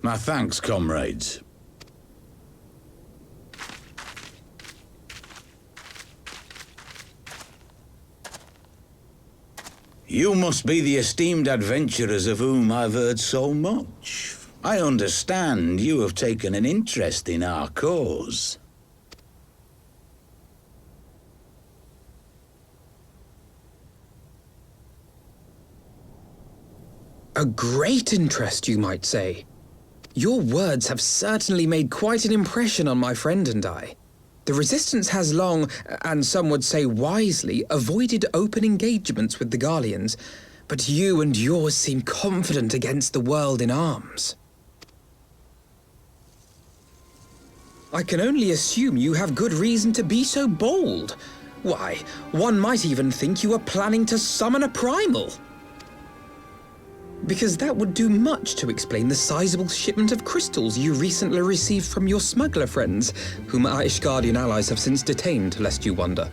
My thanks, comrades. You must be the esteemed adventurers of whom I've heard so much. I understand you have taken an interest in our cause. A great interest, you might say. Your words have certainly made quite an impression on my friend and I. The Resistance has long, and some would say wisely, avoided open engagements with the Garleans, but you and yours seem confident against the world in arms. I can only assume you have good reason to be so bold. Why, one might even think you are planning to summon a primal. Because that would do much to explain the sizable shipment of crystals you recently received from your smuggler friends, whom our Ishgardian allies have since detained, lest you wonder.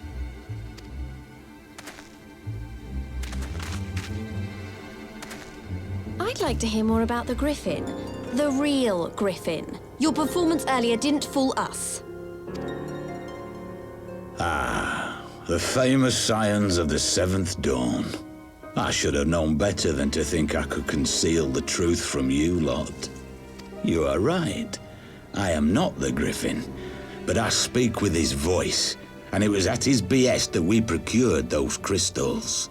I'd like to hear more about the Griffin. The real Griffin. Your performance earlier didn't fool us. Ah, the famous scions of the Seventh Dawn. I should have known better than to think I could conceal the truth from you lot. You are right. I am not the Griffin, but I speak with his voice, and it was at his behest that we procured those crystals.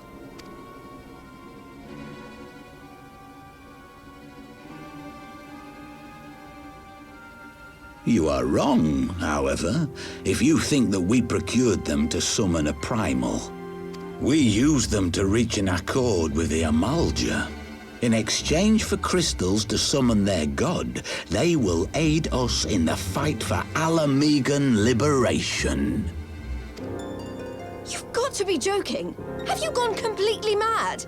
You are wrong, however, if you think that we procured them to summon a primal. We used them to reach an accord with the Amalja. In exchange for crystals to summon their god, they will aid us in the fight for Alamegan liberation. You've got to be joking. Have you gone completely mad?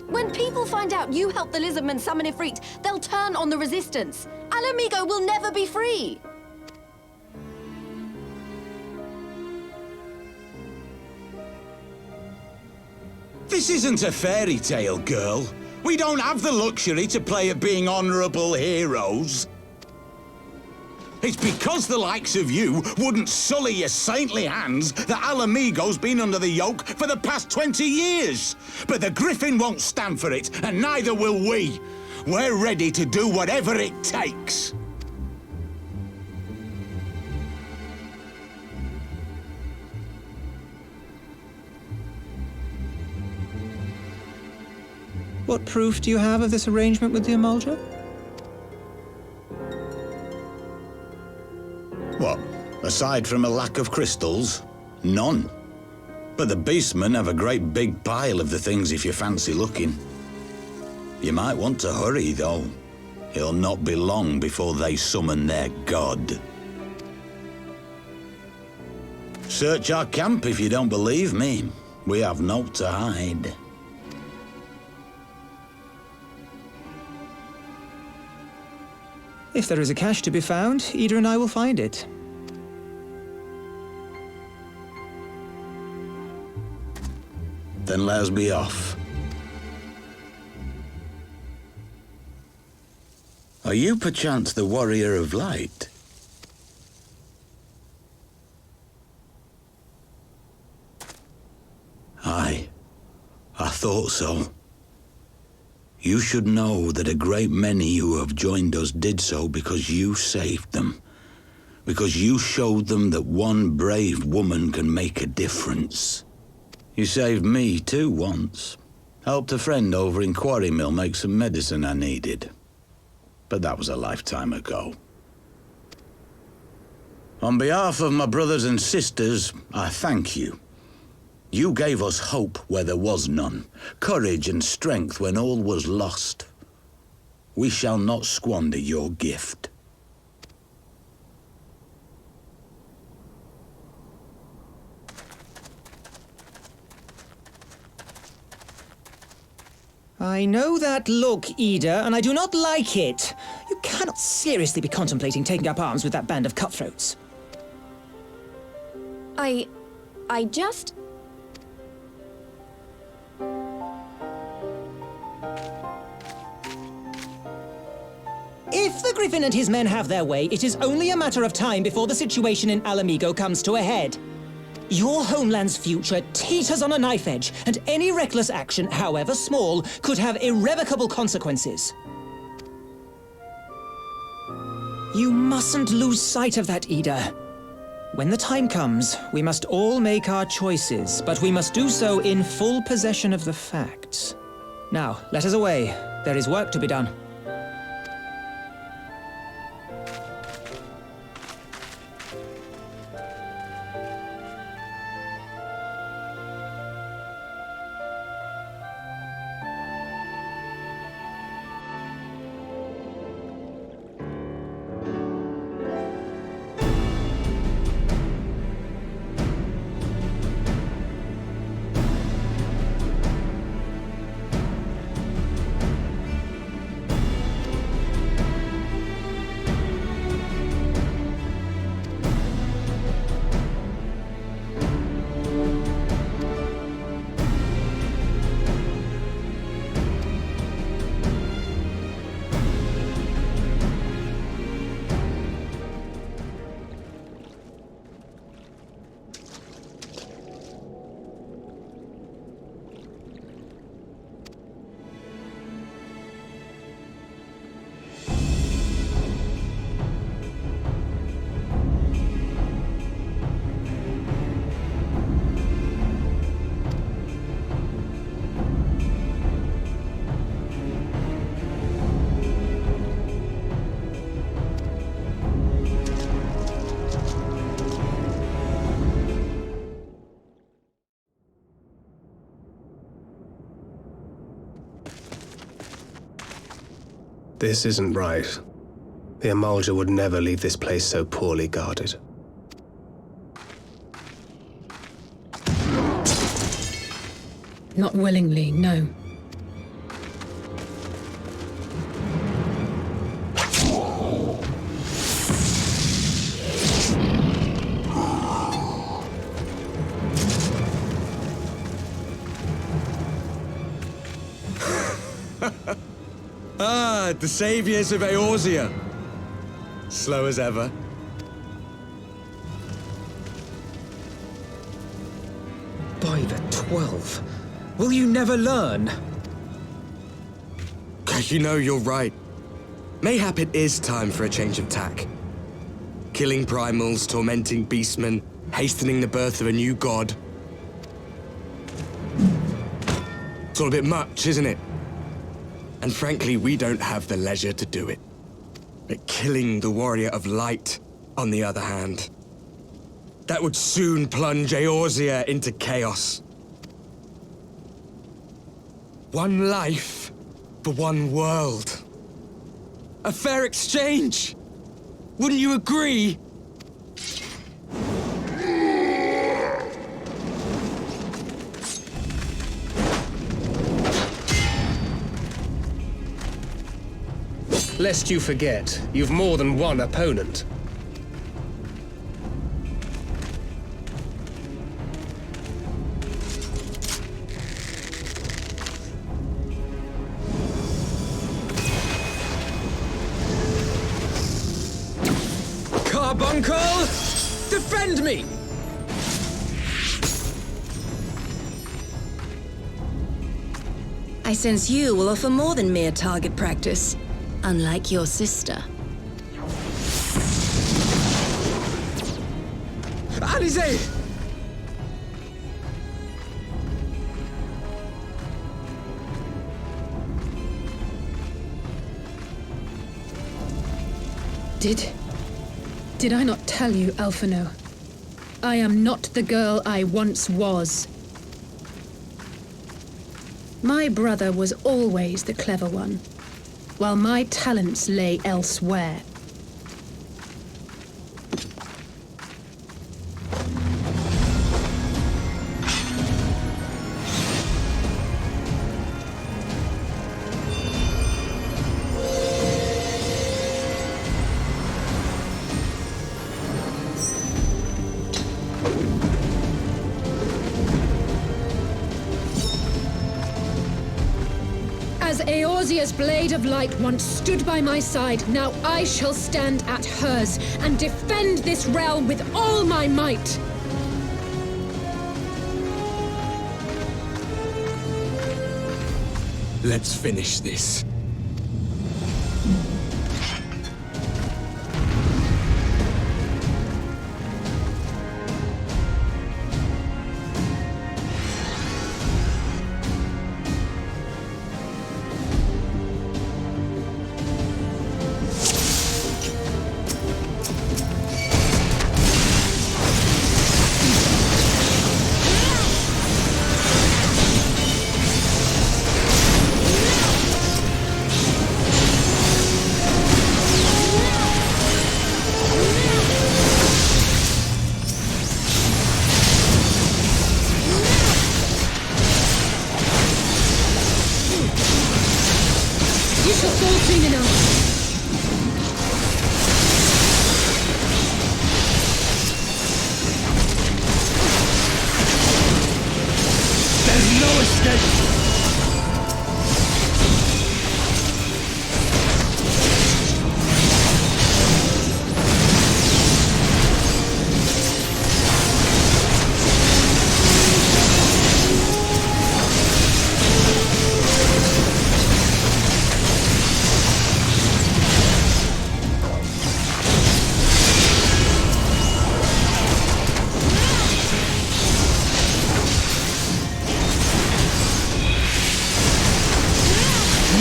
When people find out you helped the Lizardmen summon Ifrit, they'll turn on the Resistance. Alamigo will never be free. This isn't a fairy tale, girl. We don't have the luxury to play at being honourable heroes. It's because the likes of you wouldn't sully your saintly hands that Alamigo's been under the yoke for the past 20 years. But the Griffin won't stand for it, and neither will we. We're ready to do whatever it takes. What proof do you have of this arrangement with the Amalja? What? Aside from a lack of crystals? None. But the beastmen have a great big pile of the things if you fancy looking. You might want to hurry, though. It'll not be long before they summon their god. Search our camp if you don't believe me. We have naught to hide. If there is a cache to be found, Ida and I will find it. Then let us be off. Are you perchance the Warrior of Light? Aye, I thought so. You should know that a great many who have joined us did so because you saved them. Because you showed them that one brave woman can make a difference. You saved me too once. Helped a friend over in Quarry Mill make some medicine I needed. But that was a lifetime ago. On behalf of my brothers and sisters, I thank you. You gave us hope where there was none, courage and strength when all was lost. We shall not squander your gift. I know that look, Ida, and I do not like it. You cannot seriously be contemplating taking up arms with that band of cutthroats. I just... If the Griffin and his men have their way, it is only a matter of time before the situation in Alamigo comes to a head. Your homeland's future teeters on a knife edge, and any reckless action, however small, could have irrevocable consequences. You mustn't lose sight of that, Ida. When the time comes, we must all make our choices, but we must do so in full possession of the facts. Now, let us away. There is work to be done. This isn't right. The Amalja would never leave this place so poorly guarded. Not willingly, no. Ah, the saviors of Eorzea. Slow as ever. By the 12. Will you never learn? You know, you're right. Mayhap it is time for a change of tack. Killing primals, tormenting beastmen, hastening the birth of a new god. It's all a bit much, isn't it? And frankly, we don't have the leisure to do it. But killing the Warrior of Light, on the other hand, that would soon plunge Eorzea into chaos. One life for one world. A fair exchange! Wouldn't you agree? Lest you forget, you've more than one opponent. Carbuncle! Defend me! I sense you will offer more than mere target practice, unlike your sister. Alize! Did I not tell you, Alphino? I am not the girl I once was. My brother was always the clever one, while my talents lay elsewhere. As Eorzea's blade of light once stood by my side, now I shall stand at hers and defend this realm with all my might. Let's finish this. You shall fall soon enough. There's no escape!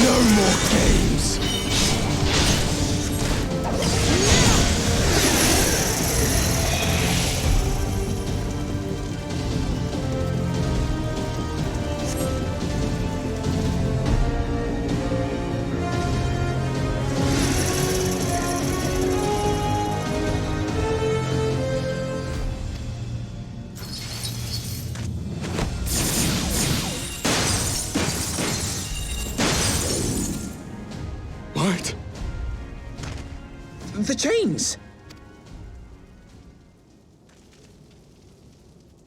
No more games! What? The chains!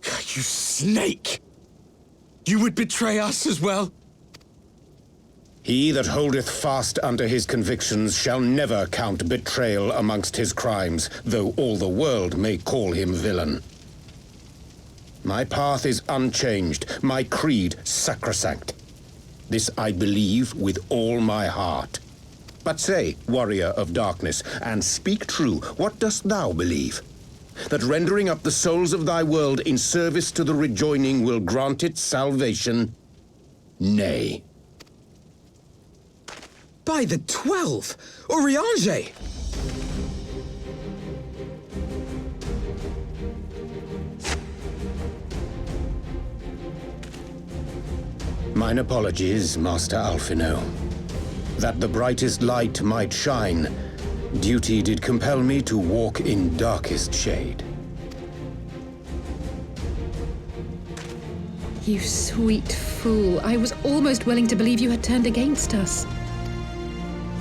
You snake! You would betray us as well? He that holdeth fast unto his convictions shall never count betrayal amongst his crimes, though all the world may call him villain. My path is unchanged, my creed sacrosanct. This I believe with all my heart. But say, warrior of darkness, and speak true, what dost thou believe? That rendering up the souls of thy world in service to the rejoining will grant it salvation? Nay. By the 12! Urianger! Mine apologies, Master Alphino. That the brightest light might shine, duty did compel me to walk in darkest shade. You sweet fool. I was almost willing to believe you had turned against us.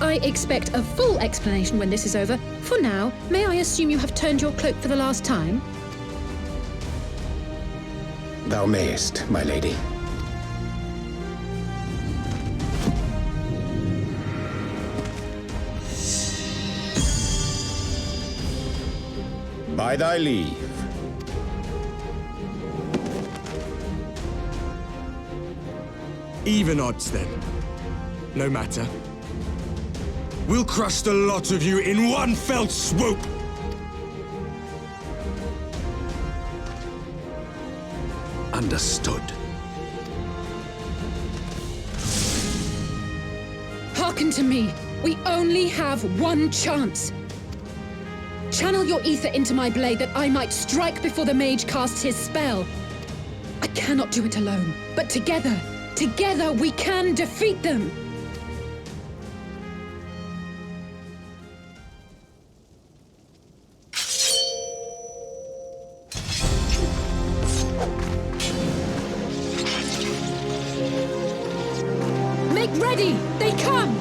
I expect a full explanation when this is over. For now, may I assume you have turned your cloak for the last time? Thou mayest, my lady. By thy leave. Even odds then. No matter. We'll crush the lot of you in one fell swoop! Understood. Hearken to me. We only have one chance. Channel your ether into my blade that I might strike before the mage casts his spell. I cannot do it alone, but together we can defeat them! Make ready! They come!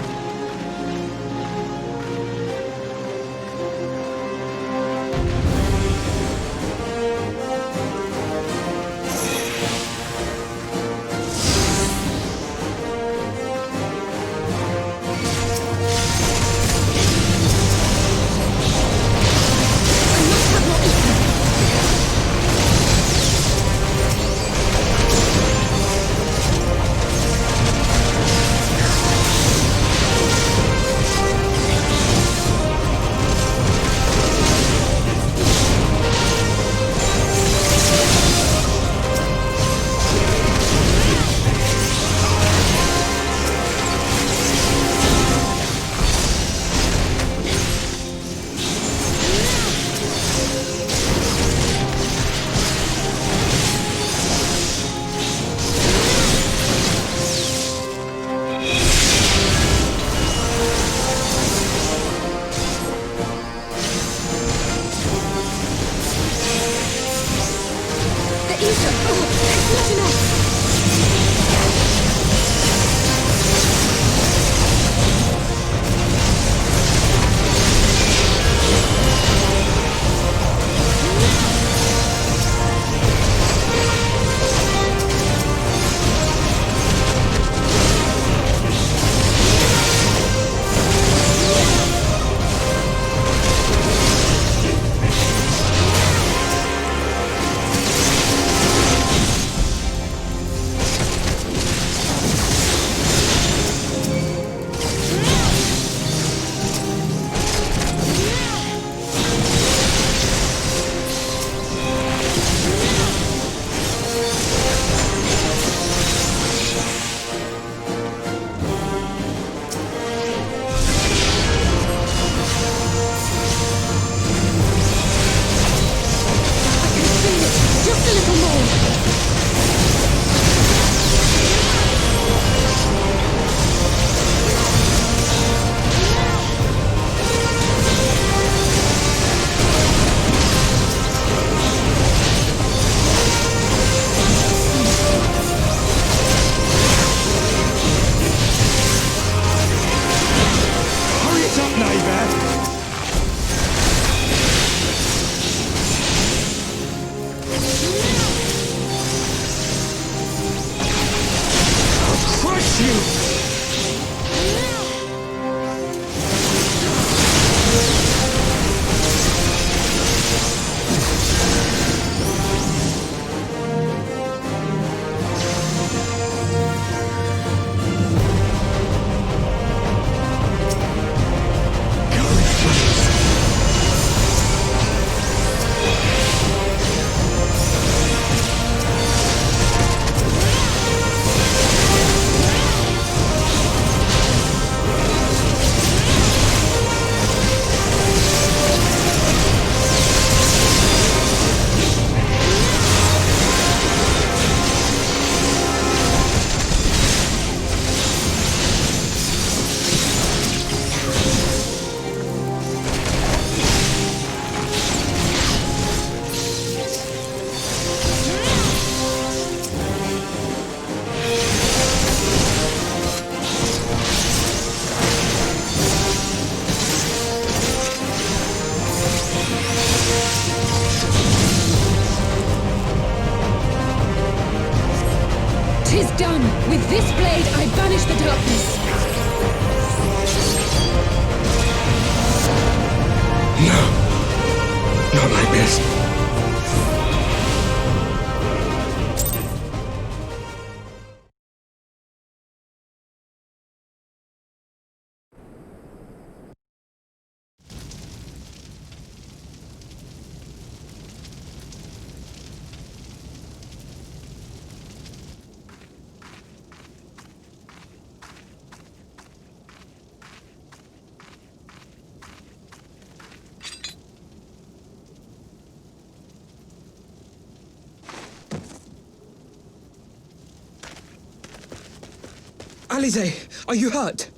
Alize, are you hurt?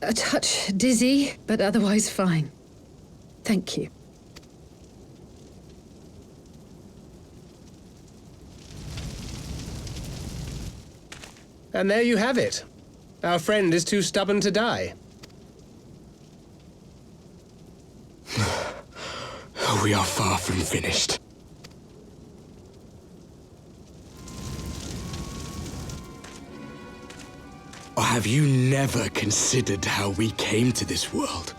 A touch dizzy, but otherwise fine. Thank you. And there you have it. Our friend is too stubborn to die. We are far from finished. Or have you never considered how we came to this world?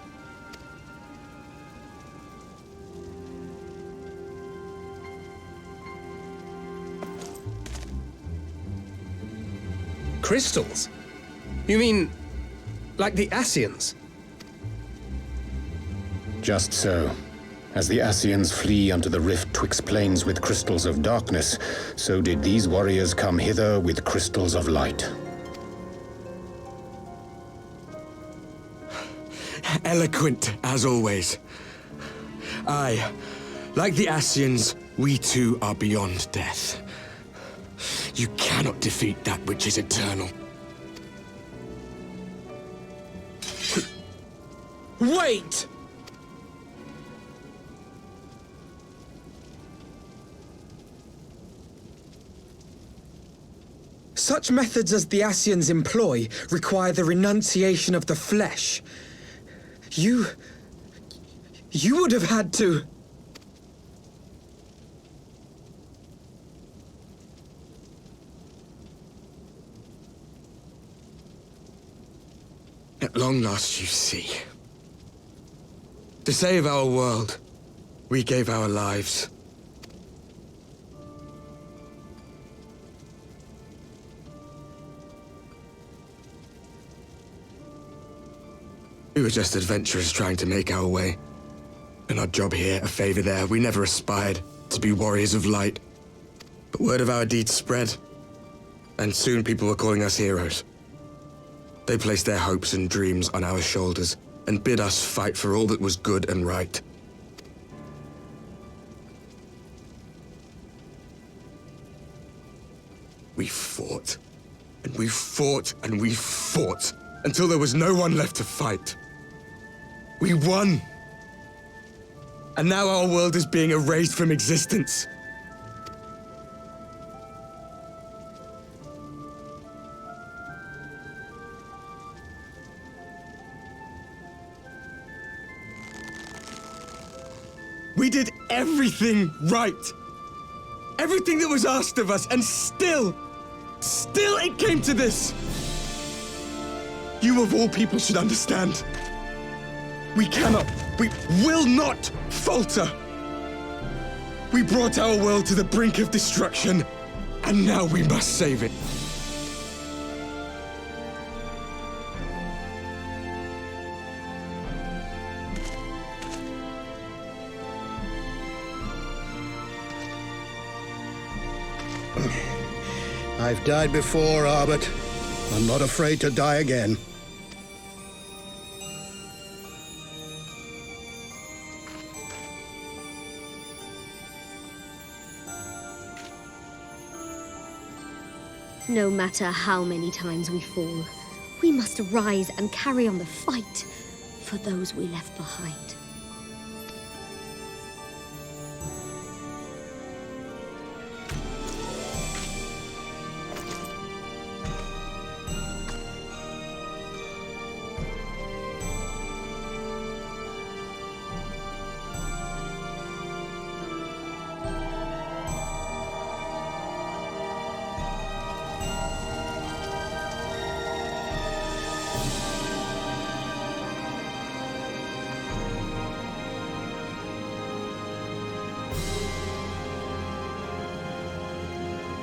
Crystals? You mean, like the Ascians? Just so. As the Ascians flee unto the rift twixt plains with crystals of darkness, so did these warriors come hither with crystals of light. Eloquent, as always. Aye, like the Ascians, we too are beyond death. You cannot defeat that which is eternal. Wait! Such methods as the Ascians employ require the renunciation of the flesh. You would have had to... At long last, you see. To save our world, we gave our lives. We were just adventurers trying to make our way. An odd job here, a favor there. We never aspired to be warriors of light. But word of our deeds spread, and soon people were calling us heroes. They placed their hopes and dreams on our shoulders and bid us fight for all that was good and right. We fought, and we fought, and we fought, until there was no one left to fight. We won! And now our world is being erased from existence. We did everything right. Everything that was asked of us, and still it came to this. You of all people should understand. We will not falter. We brought our world to the brink of destruction, and now we must save it. I've died before, Arbet. I'm not afraid to die again. No matter how many times we fall, we must rise and carry on the fight for those we left behind.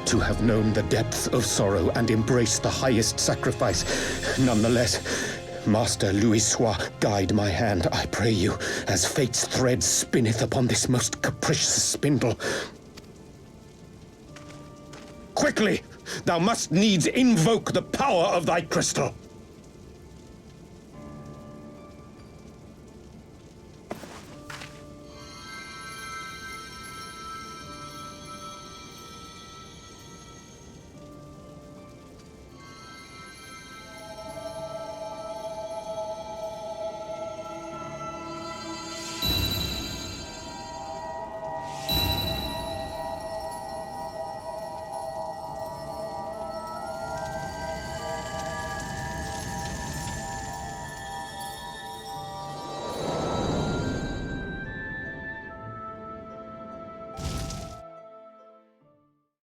To have known the depth of sorrow and embraced the highest sacrifice. Nonetheless, Master Louis-Sois, guide my hand, I pray you, as fate's thread spinneth upon this most capricious spindle. Quickly! Thou must needs invoke the power of thy crystal.